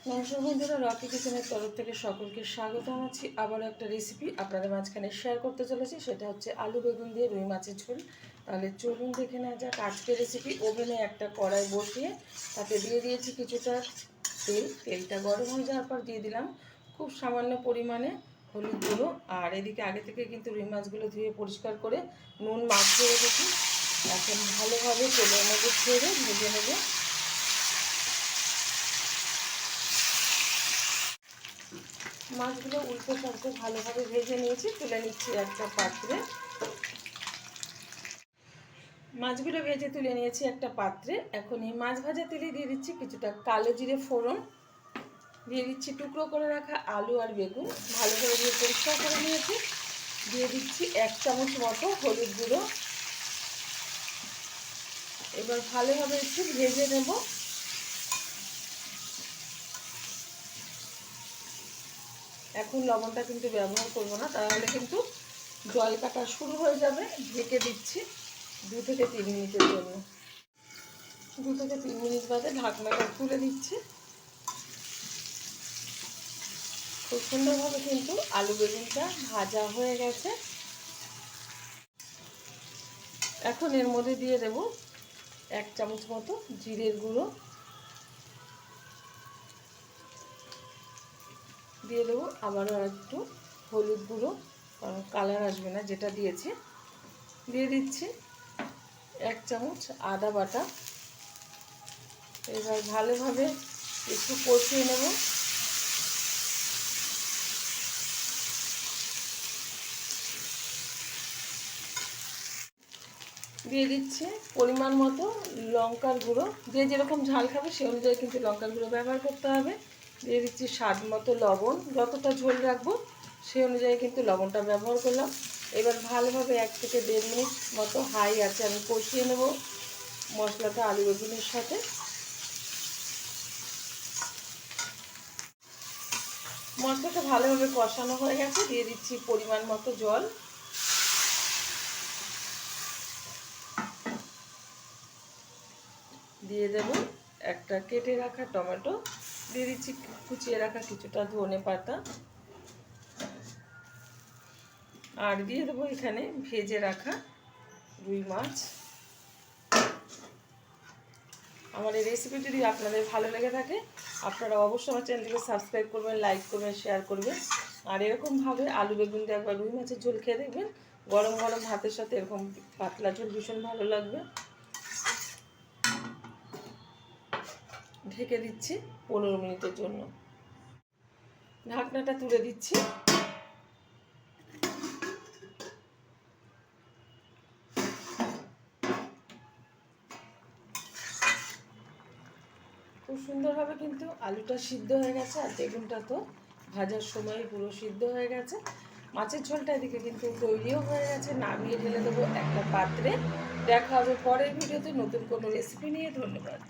নমস্কার বন্ধুরা, রকি কিচেনের তরফ থেকে সকলকে স্বাগত জানাচ্ছি। আবার একটা রেসিপি আপনাদের মাঝখানে শেয়ার করতে চলেছি, সেটা হচ্ছে আলু বেগুন দিয়ে রুই মাছের ঝোল। তাহলে চলুন দেখে নেওয়া যাক আজকের রেসিপি। ওভেনে একটা কড়াই বসিয়ে তাতে দিয়ে দিয়েছি কিছুটা তেল। তেলটা গরম হয়ে যাওয়ার পর দিয়ে দিলাম খুব সামান্য পরিমাণে হলুদ গুঁড়ো। আর এদিকে আগে থেকে কিন্তু রুই মাছগুলো ধুয়ে পরিষ্কার করে নুন মাখিয়ে রেখেছি। এখন ভালোভাবে তেলের মধ্যে ছেড়ে ভেজে নেব। মাছগুলো উল্টে পাল্টে ভালোভাবে ভেজে নিয়েছি, তুলে নিচ্ছি একটা পাত্রে। মাছগুলো ভেজে তুলে নিয়েছি একটা পাত্রে। এখন এই মাছ ভাজা তেলে দিয়ে দিচ্ছি কিছুটা কালো জিরে ফোড়ন, দিয়ে দিচ্ছি টুকরো করে রাখা আলু আর বেগুন, ভালো করে দিয়ে পরিষ্কার করে নিয়েছি। দিয়ে দিচ্ছি 1 চামচ মতো হলুদ গুঁড়ো। এবার ভালোভাবে একটু ভেজে নেব। এখন লবণটা কিন্তু ব্যবহার করব না, তাহলে কিন্তু জল কাটা শুরু হয়ে যাবে। ঢেকে দিচ্ছি 2 থেকে 3 মিনিটের জন্য। 2 থেকে 3 মিনিট বাদে ঢাকনাটা খুলে দিচ্ছি। খুব সুন্দরভাবে কিন্তু আলু বেগুনটা ভাজা হয়ে গেছে। এখন এর মধ্যে দিয়ে দেব 1 চামচ মতো জিরের গুঁড়ো, দিয়ে দেবো আবারও একটু হলুদ গুঁড়ো, কারণ কালার আসবে না যেটা দিয়েছি। দিয়ে দিচ্ছি 1 চামচ আদা বাটা। এবার ভালোভাবে একটু কষিয়ে নেব। দিয়ে দিচ্ছি পরিমাণ মতো লঙ্কার গুঁড়ো। যে যেরকম ঝাল খাবে সে অনুযায়ী কিন্তু লঙ্কার গুঁড়ো ব্যবহার করতে হবে। দিয়ে দিচ্ছি স্বাদ মতো লবণ, যতটা ঝোল রাখবো সেই অনুযায়ী কিন্তু লবণটা ব্যবহার করলাম। এবার ভালোভাবে 1 থেকে 1.5 মিনিট মতো হাই আছে আমি কষিয়ে নেব মশলাটা আলু বেগুনের সাথে। মশলাটা ভালোভাবে কষানো হয়ে গেছে, দিয়ে দিচ্ছি পরিমাণ মতো জল। দিয়ে দেব একটা কেটে রাখা টমেটো, দিয়ে দিচ্ছি কুচিয়ে রাখা কিছুটা ধনে পাতা, আর দিয়ে দেবো এখানে ভেজে রাখা রুই মাছ। আমার এই রেসিপি যদি আপনাদের ভালো লেগে থাকে, আপনারা অবশ্যই আমার চ্যানেলটিকে সাবস্ক্রাইব করবেন, লাইক করবেন, শেয়ার করবেন। আর এরকমভাবে আলু বেগুন দিয়ে একবার রুই মাছের ঝোল খেয়ে দেখবেন। গরম গরম ভাতের সাথে এরকম পাতলা ঝোল ভীষণ ভালো লাগবে। ঢেকে দিচ্ছি 15 মিনিটের জন্য। ঢাকনাটা তুলে দিচ্ছি। খুব সুন্দরভাবে কিন্তু আলুটা সিদ্ধ হয়ে গেছে, আর বেগুনটা তো ভাজার সময় পুরো সিদ্ধ হয়ে গেছে। মাছের ঝোলটা এদিকে কিন্তু তৈরিও হয়ে গেছে। নামিয়ে ঢেলে দেবো একটা পাত্রে। দেখা হবে পরের ভিডিওতে নতুন কোনো রেসিপি নিয়ে। ধন্যবাদ।